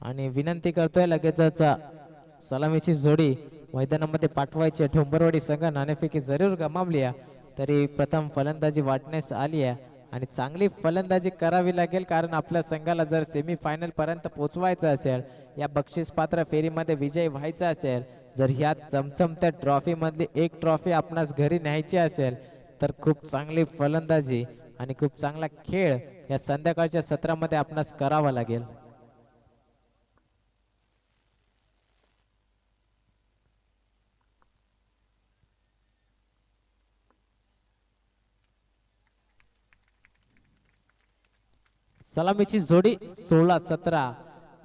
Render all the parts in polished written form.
आणि विनंती करतोय लगेचच सलामीची जोडी मैदानामध्ये पाठवायची. ठोंबरवाडी संघ नाणेफेकी जरूर गमावली आहे, तरी प्रथम फलंदाजी वाटण्यास आली आहे आणि चांगली फलंदाजी करावी लागेल, कारण आपल्या संघाला जर सेमीफायनल पर्यंत पोहोचवायचं असेल, या बक्षीस पात्र फेरीमध्ये विजयी व्हायचा असेल, जर ह्या चमचमत्या ट्रॉफी मधली एक ट्रॉफी आपणास घरी न्यायची असेल, तर खूप चांगली फलंदाजी आणि खूप चांगला खेळ या संध्याकाळच्या सत्रामध्ये आपणास करावा लागेल. सलामीची जोडी 16-17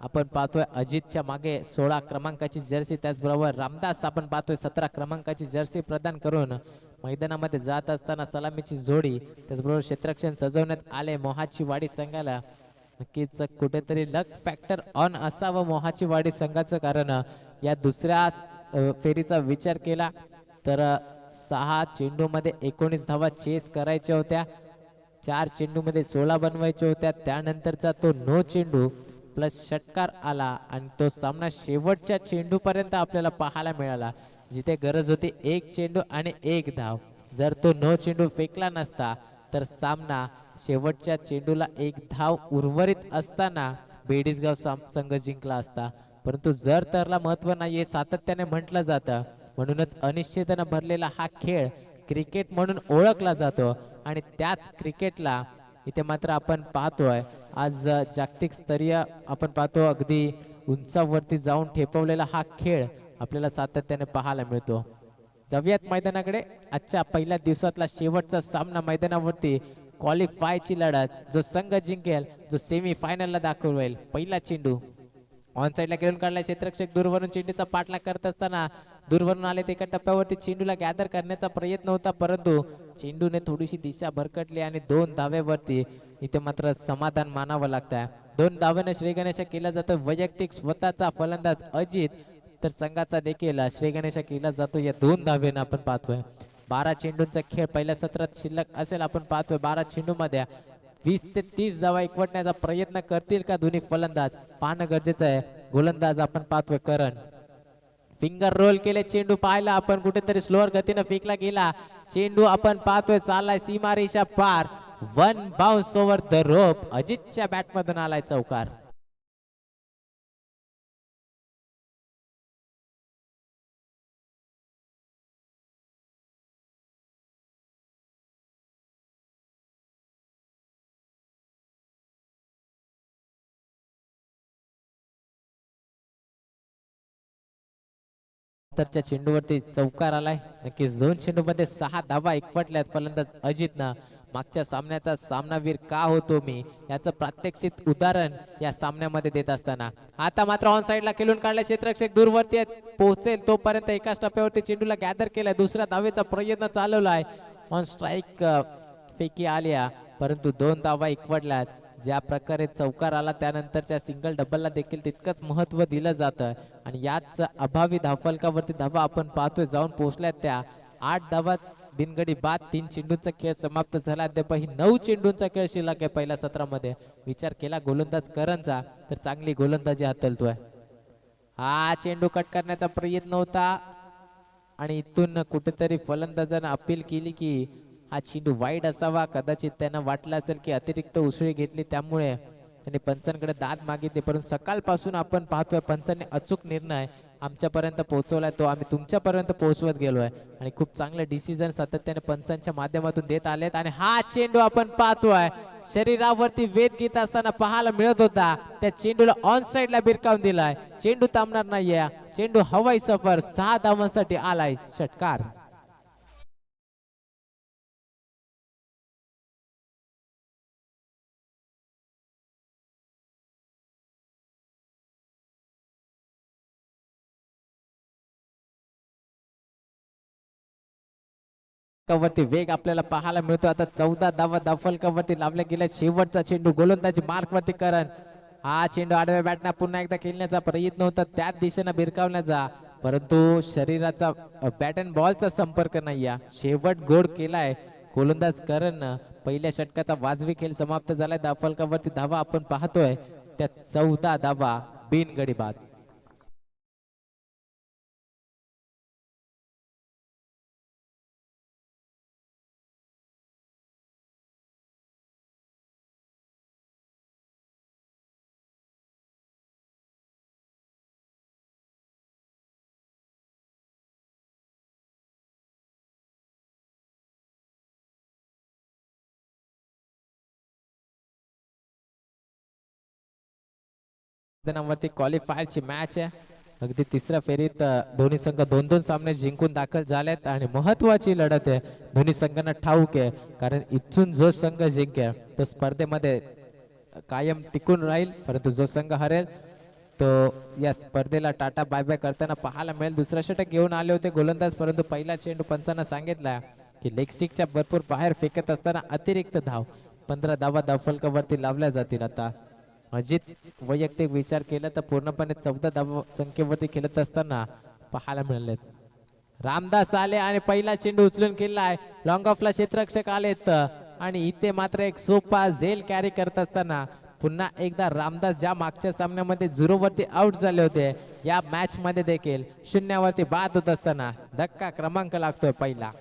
आपण पाहतोय. अजितच्या मागे 16 क्रमांकाची जर्सी, त्याचबरोबर रामदास आपण पाहतोय 17 क्रमांकाची जर्सी प्रदान करून मैदानामध्ये जात असताना सलामीची जोडी, त्याचबरोबर क्षेत्ररक्षण सजवण्यात आले मोहाची वाडी संघाला. नक्कीच कुठेतरी लक फॅक्टर ऑन असावं मोहाची वाडी संघाचं, कारण या दुसऱ्या फेरीचा विचार केला तर 6 चेंडूमध्ये 19 धावा चेस करायच्या होत्या, 4 चेंडूमध्ये 16 बनवायच्या होत्या. त्यानंतरचा तो नो चेंडू प्लस षटकार आला आणि तो सामना शेवटच्या चेंडू पर्यंत आपल्याला पाहायला मिळाला, जिथे गरज होती 1 चेंडू आणि 1 धाव. जर तो नो चेंडू फेकला नसता तर सामना शेवटच्या चेंडूला 1 धाव उर्वरित असताना बेडीसगाव संघ जिंकला असता. परंतु जर तरला महत्व नाही हे सातत्याने म्हटलं जातं, म्हणूनच अनिश्चिततेने भरलेला हा खेळ क्रिकेट म्हणून ओळखला जातो. आणि त्याच क्रिकेटला इथे मात्र आपण पाहतोय आज जागतिक स्तरीय आपण पाहतो, अगदी उंचावरती जाऊन ठेपवलेला हा खेळ आपल्याला सातत्याने पाहायला मिळतो. जाऊयात मैदानाकडे. आजच्या पहिल्या दिवसातला शेवटचा सामना मैदानावरती क्वालिफायची लढत, जो संघ जिंकेल, जो सेमी फायनलला दाखवेल. पहिला चेंडू ऑन साइडला खेळून काढला, क्षेत्ररक्षक दूरवरून चेंडूचा पाठलाग करत असताना दूरवरून आले. एका टप्प्यावरती चेंडूला गॅदर करण्याचा प्रयत्न होता, परंतु चेंडूने थोडीशी दिशा भरकटली आणि 2 धावेवरती इथे मात्र समाधान मानावं लागतंय. 2 धावेने श्रीगणेशा केला जातो. वैयक्तिक स्वतःचा फलंदाज अजित, तर संघाचा देखील श्रीगणेशा केला जातो या 2 धावेने आपण पाहतोय. 12 चेंडूंचा खेळ पहिल्या सत्रात शिल्लक असेल. आपण पाहतोय 12 चेंडूमध्ये 20 ते 30 धावा एकवटण्याचा प्रयत्न करतील का दोन्ही फलंदाज, पाहणं गरजेचं आहे. गोलंदाज आपण पाहतोय करण, फिंगर रोल केले. चेंडू पाहिला आपण, कुठेतरी स्लोअर गतीने फेकला गेला. चेंडू आपण पाहतोय चाललाय सीमारेषा पार. 1 बाउन्स ओव्हर द रोप. अजितच्या बॅट मधून आलाय चौकार. नंतरच्या चेंडूवरती चौकार आलाय. नक्कीच 2 चेंडूमध्ये 6 धावा एकवटल्यात फलंदाज अजितनं. मागच्या सामन्याचा सामनावीर का होतो मी, याचं प्रात्यक्षिक उदाहरण या सामन्यामध्ये देत असताना आता मात्र ऑन साइडला खेळून काढला. क्षेत्ररक्षक दूरवरती पोहोचेल तोपर्यंत एकाच टप्प्यावरती चेंडूला गॅदर केलाय. दुसऱ्या धावेचा प्रयत्न चालवलाय. ऑन स्ट्राईक फेकी आल्या, परंतु 2 धावा एकवटल्यात. ज्या प्रकारे चौकार आला त्यानंतरच्या सिंगल डबलला देखील तितकंच महत्व दिलं जातं आणि याच अभावी धावफलकावरती धावा आपण पाहतोय जाऊन पोहोचल्यात त्या 8 धावा बिनगडी बाद. 3 चेंडूंचा खेळ समाप्त झाला. अद्यापही 9 चेंडूंचा खेळ शिल्लक आहे पहिल्या सत्रामध्ये. विचार केला गोलंदाज करणचा तर चांगली गोलंदाजी हातलतोय. हा चेंडू कट करण्याचा प्रयत्न होता आणि इथून कुठेतरी फलंदाजानं अपील केली की हा चेंडू वाईड असावा. कदाचित त्यांना वाटलं असेल की अतिरिक्त उसळी घेतली, त्यामुळे त्यांनी पंचांकडे दाद मागितले. परंतु सकाळपासून आपण पाहतोय पंचांनी अचूक निर्णय आमच्यापर्यंत पोहोचवलाय, तो आम्ही तुमच्यापर्यंत पोहोचवत गेलोय आणि खूप चांगले डिसिजन सातत्याने पंचांच्या माध्यमातून देत आलेत. आणि हा चेंडू आपण पाहतोय शरीरावरती वेध घेत असताना पाहायला मिळत होता. त्या चेंडूला ऑन साइडला भिरकावून दिलाय. चेंडू थांबणार नाहीये. चेंडू हवाई सफर 6 धावांसाठी आलाय. षटकार. वरती वेग आपल्याला पाहायला मिळतो. आता 14 धावा धावफलकावरती लावल्या गेल्या. शेवटचा चेंडू गोलंदाजी मार्क वरती करण. हा चेंडू आडव्या बॅटना पुन्हा एकदा खेळण्याचा प्रयत्न होता, त्याच दिशेने भिरकावण्याचा, परंतु शरीराचा बॅट अँड बॉलचा संपर्क नाही. शेवट गोड केलाय गोलंदाज करण. पहिल्या षटकाचा वाजवी खेळ समाप्त झालाय. धावफलकावरती धावा आपण पाहतोय त्या 14 धावा बिनगडी बाद. मैदानावरती क्वालिफायरची मॅच आहे. अगदी तिसऱ्या फेरीत दोन्ही संघ 2-2 सामने जिंकून दाखल झालेत आणि महत्वाची लढत आहे. दोन्ही संघांना ठाऊक आहे कारण इथून जो संघ जिंकेल तो स्पर्धेमध्ये कायम टिकून राहील, परंतु जो संघ हरेल तो या स्पर्धेला टाटा बाय बाय करताना पाहायला मिळेल. दुसरा षटक घेऊन आले होते गोलंदाज, परंतु पहिला चेंडू पंचांना सांगितला की लेग स्टिकच्या भरपूर बाहेर फेकत असताना अतिरिक्त धाव 15 धावा धावफलकावरती लावल्या जातील. आता अजित वैयक्तिक विचार केला तर पूर्णपणे 14 धाव संख्येवरती खेळत असताना पाहायला मिळालेत. रामदास आले आणि पहिला चेंडू उचलून केलाय. लॉंग ऑफला क्षेत्ररक्षक आलेत आणि इथे मात्र एक सोपा झेल कॅरी करत असताना पुन्हा एकदा रामदास ज्या मागच्या सामन्यामध्ये 0 वरती आउट झाले होते, या मॅच मध्ये देखील 0 वरती बाद होत असताना धक्का क्रमांक लागतोय पहिला.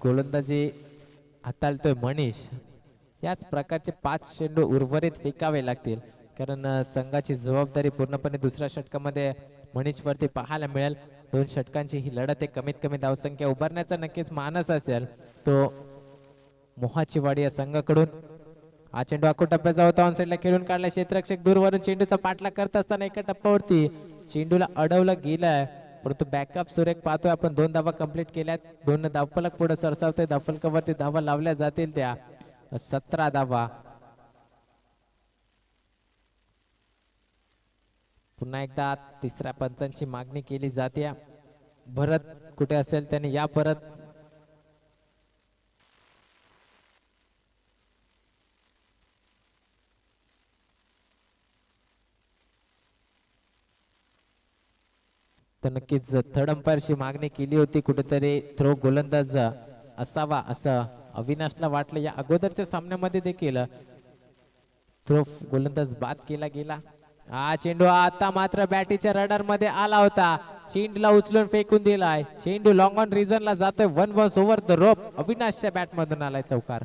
गोलंदाजी हाताळतोय मनीष. याच प्रकारचे 5 चेंडू उर्वरित फेकावे लागतील कारण संघाची जबाबदारी पूर्णपणे दुसऱ्या षटकामध्ये मनीषवरती पाहायला मिळेल. 2 षटकांची ही लढत आहे. कमीत कमी धावसंख्या उभारण्याचा नक्कीच मानस असेल तो मोहाची वाडी या संघाकडून. हा चेंडू आखो टप्प्याचा होता, ऑन साइडला खेळून काढला क्षेत्ररक्षक. दूरवरून चेंडूचा पाठलाग करत असताना एका टप्प्यावरती चेंडूला अडवलं गेलंय, परंतु बॅकअप सुरेख पाहतोय आपण. 2 धावा कंप्लीट केल्यात. 2 धावफलक पुढे सरसावते. धावफलकावरती धावा लावल्या जातील त्या 17 धावा. पुन्हा एकदा तिसऱ्या पंचांची मागणी केली जाते. भरत कुठे असेल त्याने या परत. तर नक्कीच थर्ड अंपायरची मागणी केली होती. कुठेतरी थ्रो गोलंदाज असावा असं अविनाशला वाटलं. या अगोदरच्या सामन्यामध्ये देखील थ्रो गोलंदाज बाद केला गेला. हा चेंडू आता मात्र बॅटीच्या रडार मध्ये आला होता. चेंडूला उचलून फेकून दिलाय. चेंडू लॉंग ऑन रिझनला जातोय. 1 बॉल्स ओव्हर द रोप. अविनाशच्या बॅट मधून आलाय चौकार.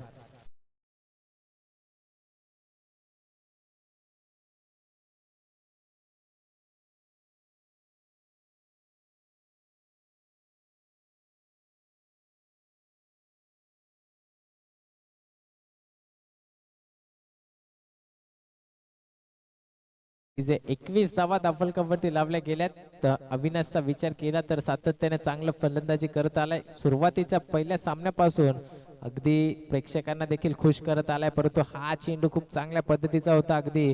जे 21 धावा धावफलकावरती लावल्या गेल्यात. तर अविनाशचा विचार केला तर सातत्याने चांगलं फलंदाजी करत आलाय. सुरुवातीच्या पहिल्या सामन्यापासून अगदी प्रेक्षकांना देखील खुश करत आलाय, परंतु हा चेंडू खूप चांगल्या पद्धतीचा होता. अगदी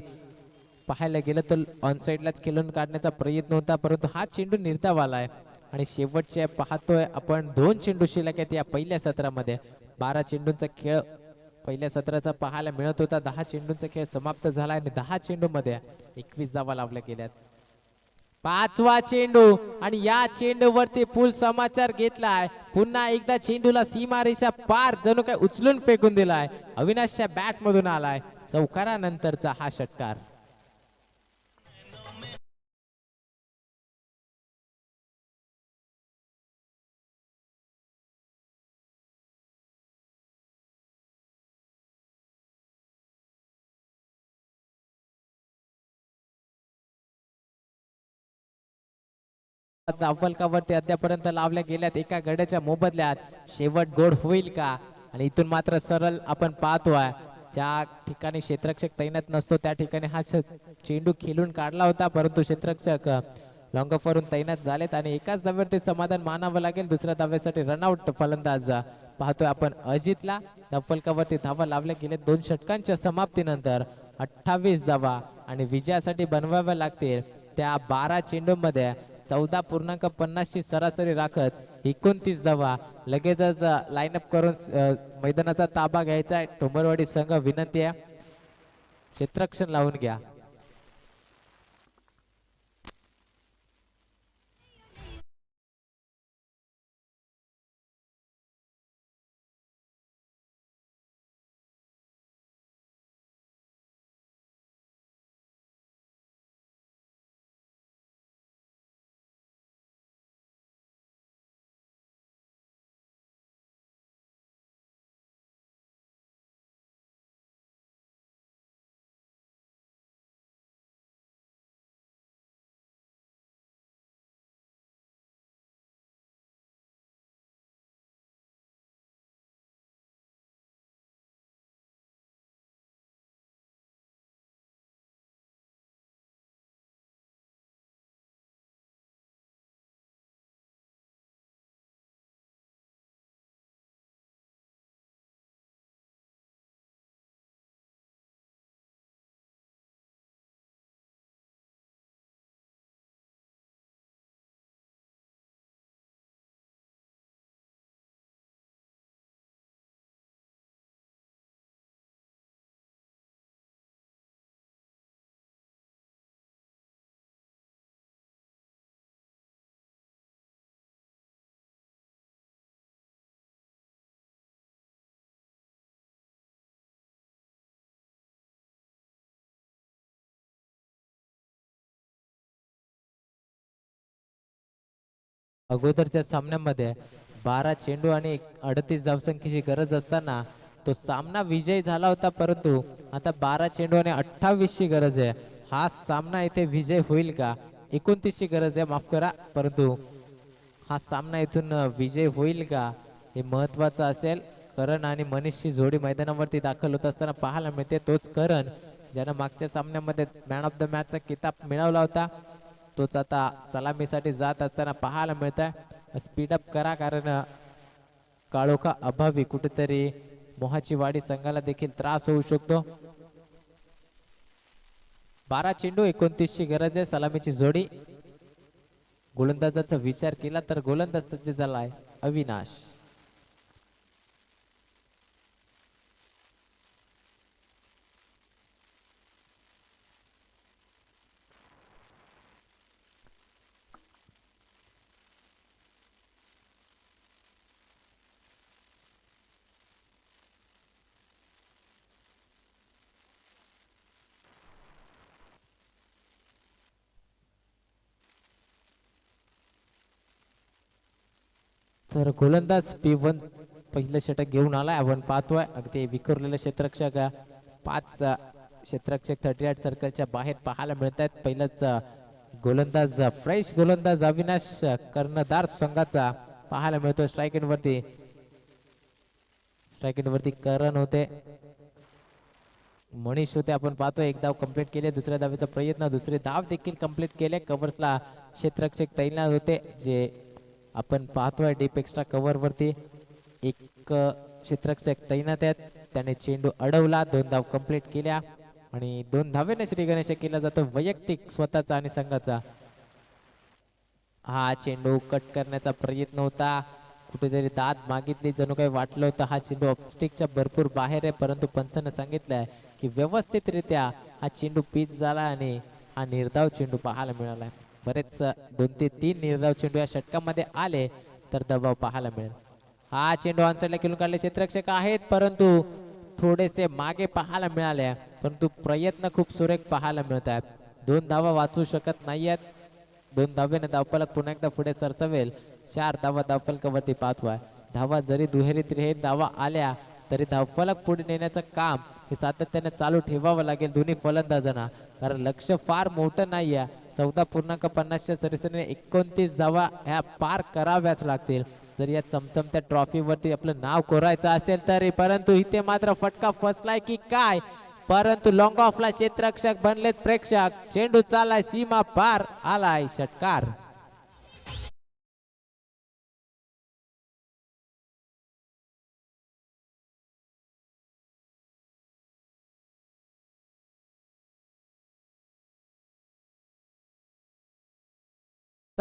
पाहायला गेलं तर ऑन साइडलाच खेळून काढण्याचा प्रयत्न होता, परंतु हा चेंडू निर्धाव आलाय. आणि शेवटचे पाहतोय आपण 2 चेंडू शिल्लक आहेत या पहिल्या सत्रामध्ये. 12 चेंडूंचा खेळ पहिल्या सत्राचा पाहायला मिळत होता. 10 चेंडूंचा खेळ समाप्त झाला आणि 10 चेंडू मध्ये 21 धावा लावल्या गेल्यात. 5वा चेंडू आणि या चेंडूवरती फुल समाचार घेतलाय. पुन्हा एकदा चेंडूला सीमारेषा पार जणू काय उचलून फेकून दिलाय. अविनाशच्या बॅट मधून आलाय चौकारानंतरचा हा षटकार. धावफलकावरती अद्यापर्यंत लावल्या गेल्यात एका गड्याच्या मोबदल्यात. शेवट गोड होईल का? आणि इथून मात्र सरळ आपण पाहतोय ज्या ठिकाणी क्षेत्ररक्षक तैनात नसतो त्या ठिकाणी हा चेंडू खेळून काढला होता, परंतु क्षेत्ररक्षक लॉंग ऑफ वरून तैनात झालेत आणि एकाच धाव्यावरती समाधान मानावं लागेल. दुसऱ्या धाव्यासाठी रनआउट फलंदाज पाहतोय आपण अजितला फलकावरती धावा लावल्या गेले 2 षटकांच्या समाप्तीनंतर 28 धावा आणि विजयासाठी बनवाव्या लागतील त्या 12 चेंडूमध्ये 14.50 ची सरासरी राखत 29 धावा लगेचच लाईनअप करून मैदानाचा ताबा घ्यायचा आहे. टोमरवाडी संघ विनंती आहे क्षेत्ररक्षण लावून घ्या. अगोदरच्या सामन्यामध्ये 12 चेंडू आणि 38 धावसंख्येची गरज असताना तो सामना विजयी झाला होता, परंतु आता 12 चेंडू आणि 28 ची गरज आहे. हा सामना इथे विजय होईल का? 29 ची गरज आहे, माफ करा, परंतु हा सामना इथून विजय होईल का हे महत्वाचं असेल. करण आणि मनीषची जोडी मैदानावरती दाखल होत असताना पाहायला मिळते. तोच करण ज्यानं मागच्या सामन्यामध्ये मॅन ऑफ द मॅचचा किताब मिळवला होता, तोच आता सलामीसाठी जात असताना पाहायला मिळत आहे. स्पीडअप करा, कारण काळोखा अभावी कुठेतरी मोहाची वाडी संघाला देखील त्रास होऊ शकतो. 12 चेंडू 29 ची गरज आहे. सलामीची जोडी गोलंदाजाचा विचार केला तर गोलंदाज सज्ज झालाय अविनाश. तर गोलंदाज P1 पहिलं षटक घेऊन आलाय. आपण पाहतोय अगदी विखुरलेलं क्षेत्ररक्षक 5 क्षेत्ररक्षक 38 सर्कलच्या बाहेर पाहायला मिळत आहेत. पहिलंच गोलंदाज फ्रेश गोलंदाज अविनाश कर्णधार संघाचा पाहायला मिळतो. स्ट्राइक एंड वरती करण होते, मनीष होते. आपण पाहतोय एक धाव कंप्लीट केले, दुसऱ्या धावेचा प्रयत्न, दुसरे धाव देखील कंप्लीट केले. कव्हर्सला क्षेत्ररक्षक तैनात होते, जे आपण पाहतोय डीप एक्स्ट्रा कव्हर वरती एक क्षेत्ररक्षक तैनात आहेत. त्याने चेंडू अडवला, 2 धाव कंप्लीट केल्या आणि 2 धावेने श्री गणेश केला जातो वैयक्तिक स्वतःचा आणि संघाचा. हा चेंडू कट करण्याचा प्रयत्न होता, कुठेतरी दाद मागितली, जणू काही वाटलं होतं हा चेंडू ऑफस्टिकच्या भरपूर बाहेर आहे, परंतु पंचाने सांगितलंय की व्यवस्थितरित्या हा चेंडू पिच झाला आणि हा निर्धाव चेंडू पाहायला मिळाला. बरेच 2 ते 3 निर्धाव चेंडू या षटकामध्ये आले तर दबाव पाहायला मिळेल. हा चेंडू ऑनसाइडला खेळून काढले क्षेत्ररक्षक आहेत, परंतु थोडेसे मागे पाहायला मिळाले, परंतु प्रयत्न खूप सुरेख पाहायला मिळत आहेत. 2 धावा वाचू शकत नाहीयेत. 2 धावेने धावफलक पुन्हा एकदा पुढे सरसवेल. 4 धावा धावफलकावरती पाहतोय. धावा जरी दुहेरी तिहेरी धावा आल्या तरी धावफलक पुढे नेण्याचं काम हे सातत्याने चालू ठेवावं लागेल दोन्ही फलंदाजांना, कारण लक्ष फार मोठं नाहीये. 14.50 च्या सरासरीने 29 धावा ह्या पार कराव्याच लागतील जर या चमचमत्या ट्रॉफीवरती आपलं नाव कोरायचं असेल तरी. परंतु इथे मात्र फटका फसलाय की काय, परंतु लॉंग ऑफला क्षेत्ररक्षक बनलेत प्रेक्षक. चेंडू चाललाय सीमा पार, आलाय षटकार.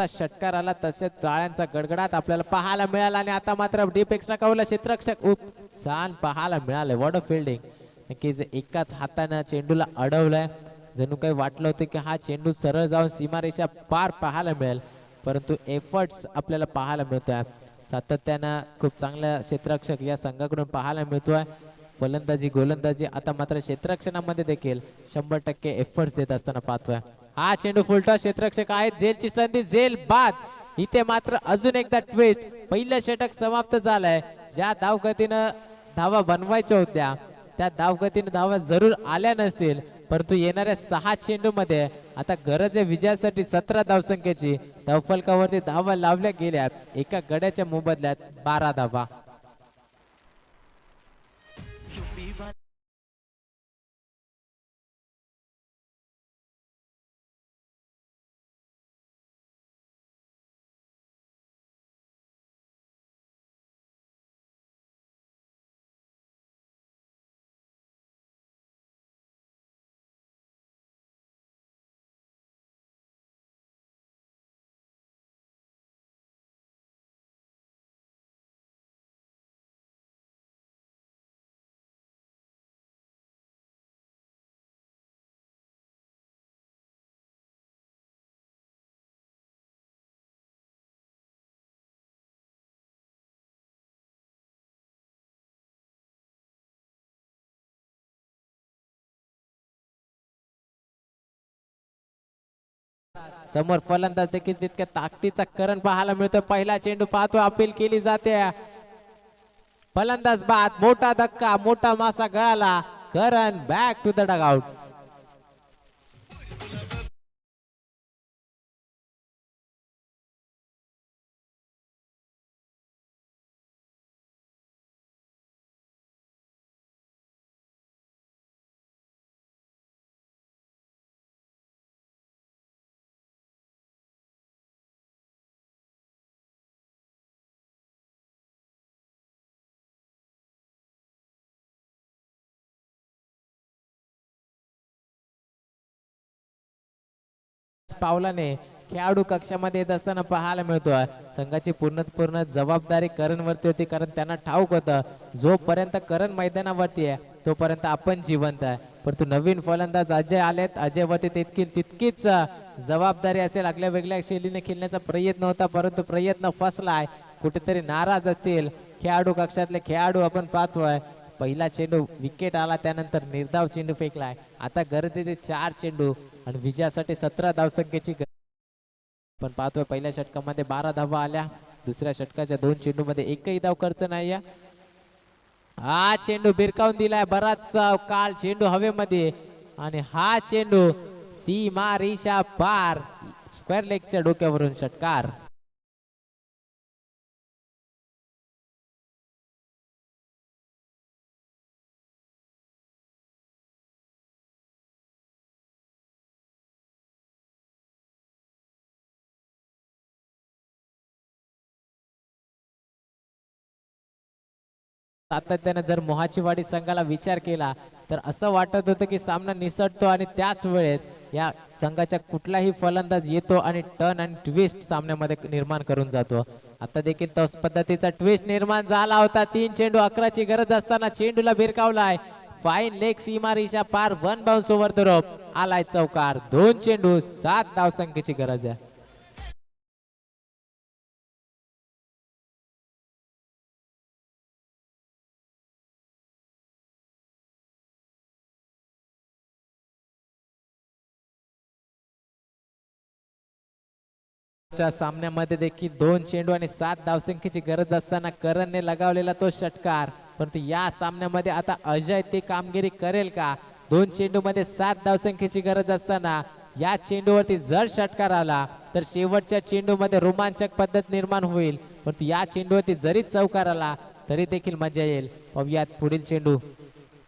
षटकार आला तसेच टाळ्यांचा गडगडाट आपल्याला पाहायला मिळाला आणि आता मात्र डीप एक्स्ट्रा कव्हरला क्षेत्ररक्षक छान पाहायला मिळाले. What a fielding. नक्कीच एकाच हाताने चेंडूला अडवलाय. जणू काही वाटलं होतं की हा चेंडू सरळ जाऊन सीमारेषा पार पाहायला मिळेल, परंतु एफर्ट्स आपल्याला पाहायला मिळतोय. सातत्यानं खूप चांगला क्षेत्ररक्षक या संघाकडून पाहायला मिळतोय. फलंदाजी गोलंदाजी आता मात्र क्षेत्ररक्षणामध्ये देखील 100% एफर्ट्स देत असताना पाहतोय. हा चेंडू फुलटॉस. क्षेत्ररक्षक आहेत. झेलची संधी. झेल बाद. इथे मात्र अजून एकदा ट्विस्ट. पहिलं षटक समाप्त झालंय. ज्या धावगतीनं धावा बनवायच्या होत्या त्या धावगतीने धावा जरूर आल्या नसतील, परंतु येणाऱ्या 6 चेंडू मध्ये आता गरज आहे विजयासाठी 17 धावसंख्येची. धावफलकावरती धावा लावल्या गेल्या. एका गड्याच्या मोबदल्यात 12 धावा. समोर फलंदाज देखील तितक्या ताकदीचा करण पाहायला मिळतोय. पहिला चेंडू पाहतो. अपील केली जाते. फलंदाज बाद. मोठा धक्का. मोठा मासा गळाला. करण बॅक टू द डगआउट. पावलाने खेळाडू कक्षामध्ये येत असताना पाहायला मिळतोय. संघाची पूर्ण जबाबदारी करण वरती होती, कारण त्यांना ठाऊक होतं जोपर्यंत करण मैदानावरती आहे तोपर्यंत आपण जिवंत आहे. परंतु नवीन फलंदाज अजय आलेत. अजय वरती तितकीच जबाबदारी असेल. आगल्या वेगळ्या शैलीने खेळण्याचा प्रयत्न होता, परंतु प्रयत्न फसलाय. कुठेतरी नाराज असतील खेळाडू कक्षातले खेळाडू. आपण पाहतोय पहिला चेंडू विकेट आला, त्यानंतर निर्धाव चेंडू फेकलाय. आता गरजेचे 4 चेंडू आणि विजयासाठी 17 धावसंख्येची. पण पाहतोय पहिल्या षटकामध्ये 12 धावा आल्या. दुसऱ्या षटकाच्या 2 चेंडू मध्ये एकही धाव खर्च नाही. हा चेंडू भिरकावून दिलाय. बराच काळ चेंडू हवेमध्ये आणि हा चेंडू सीमा रेषा पार. स्क्वेअर लेगच्या डोक्यावरून षटकार. सातत्याने जर मोहाचीवाडी संघाला विचार केला तर असं वाटत होतं की सामना निसटतो आणि त्याच वेळेत या संघाच्या कुठलाही फलंदाज येतो आणि टर्न आणि ट्विस्ट सामन्यामध्ये निर्माण करून जातो. आता देखील तोच पद्धतीचा ट्विस्ट निर्माण झाला होता. 3 चेंडू 11ची गरज असताना चेंडूला भिरकावलाय. फाईन लेग सीमा रेषा पार. 1 बाउन्स ओव्हर द रोप. आलाय चौकार. 2 चेंडू 7 धावसंख्येची गरज आहे. सामन्यामध्ये देखील 2 चेंडू आणि 7 धावसंख्येची गरज असताना करणने लगावलेला तो षटकार. परंतु या सामन्यामध्ये आता अजय ती कामगिरी करेल का? 2 चेंडू मध्ये 7 धावसंख्येची गरज असताना या चेंडूवरती जर षटकार आला तर शेवटच्या चेंडू मध्ये रोमांचक पद्धत निर्माण होईल. परंतु या चेंडूवरती जरी चौकार आला तरी देखील मजा येईल. पाहूयात पुढील चेंडू.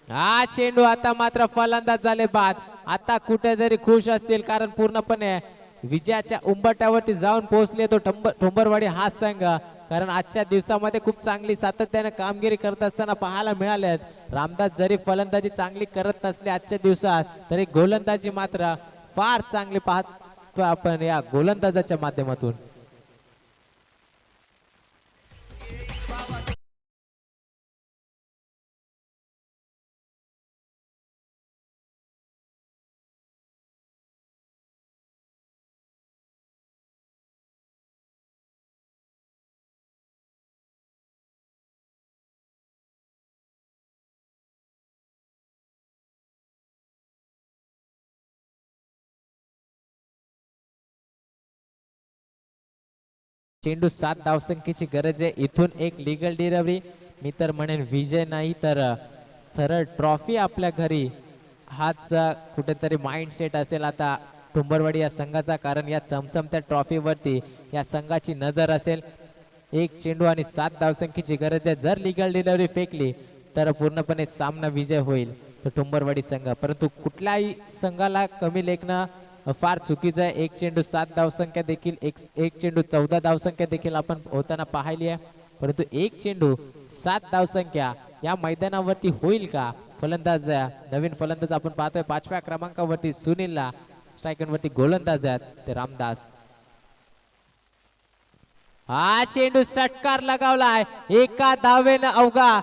हा चेंडू आता मात्र फलंदाज झाले बाद. आता कुठेतरी खुश असतील, कारण पूर्णपणे विजयाच्या उंबरठ्यावरती जाऊन पोहोचले तो ठोंबरवाडी हा संघ. कारण आजच्या दिवसामध्ये खूप चांगली सातत्याने कामगिरी करत असताना पाहायला मिळाले. रामदास जरी फलंदाजी चांगली करत नसले आजच्या दिवसात, तरी गोलंदाजी मात्र फार चांगली पाहत पाहतोय आपण या गोलंदाजाच्या माध्यमातून. चेंडू 7 धावसंख्येची गरज आहे. इथून एक लीगल डिलिव्हरी, मी तर म्हणेन विजय नाही तर सरळ ट्रॉफी आपल्या घरी. हाच कुठेतरी माइंडसेट असेल आता टुंबरवाडी या संघाचा, कारण या चमचमत्या ट्रॉफीवरती या संघाची नजर असेल. एक चेंडू आणि 7 धावसंख्येची गरज आहे. जर लीगल डिलिव्हरी फेकली तर पूर्णपणे सामना विजय होईल तो टुंबरवाडी संघ, परंतु कुठल्याही संघाला कमी लेखणं फार चुकीचं आहे. एक चेंडू 7 धावसंख्या देखील एक चेंडू 14 धावसंख्या देखील आपण होताना पाहिली आहे, परंतु एक चेंडू 7 धावसंख्या या मैदानावरती होईल का? फलंदाज नवीन फलंदाज आपण पाहतोय 5व्या क्रमांकावरती सुनीलला, स्ट्रायकरवरती गोलंदाज आहेत ते रामदास. हा चेंडू षटकार लगावलाय. एका धावेनं अवघा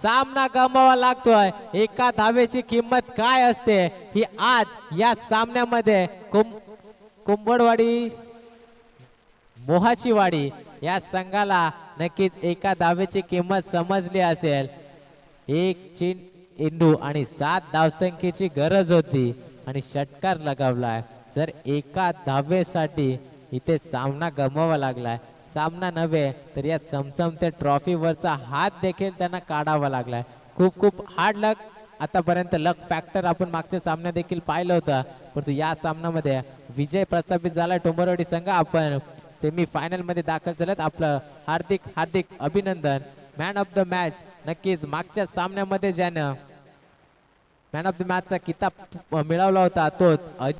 सामना गमवावा लागतोय. एका धावेची किंमत काय असते ही आज या सामन्यामध्ये कुंभडवाडी मोहाची वाडी या संघाला नक्कीच एका धावेची किंमत समजली असेल. एक चेंडू आणि 7 धावसंख्येची गरज होती आणि षटकार लगावलाय. जर एका धावेसाठी इथे सामना गमवावा लागलाय, सामना नव्हे तर या चमचमत्या ट्रॉफीवरचा हात देखील त्यांना काढावा लागलाय. खूप खूप हार्ड लक. आतापर्यंत लक फॅक्टर आपण मागच्या सामन्यात देखील पाहिलं होतं, परंतु या सामन्यामध्ये विजय प्रस्थापित झाला टुंबरवाडी संघ. आपण सेमी फायनल मध्ये दाखल झालेत. आपलं हार्दिक हार्दिक अभिनंदन. मॅन ऑफ द मॅच नक्कीच मागच्या सामन्यामध्ये ज्यानं मॅन ऑफ द मॅचचा किताब मिळवला होता तोच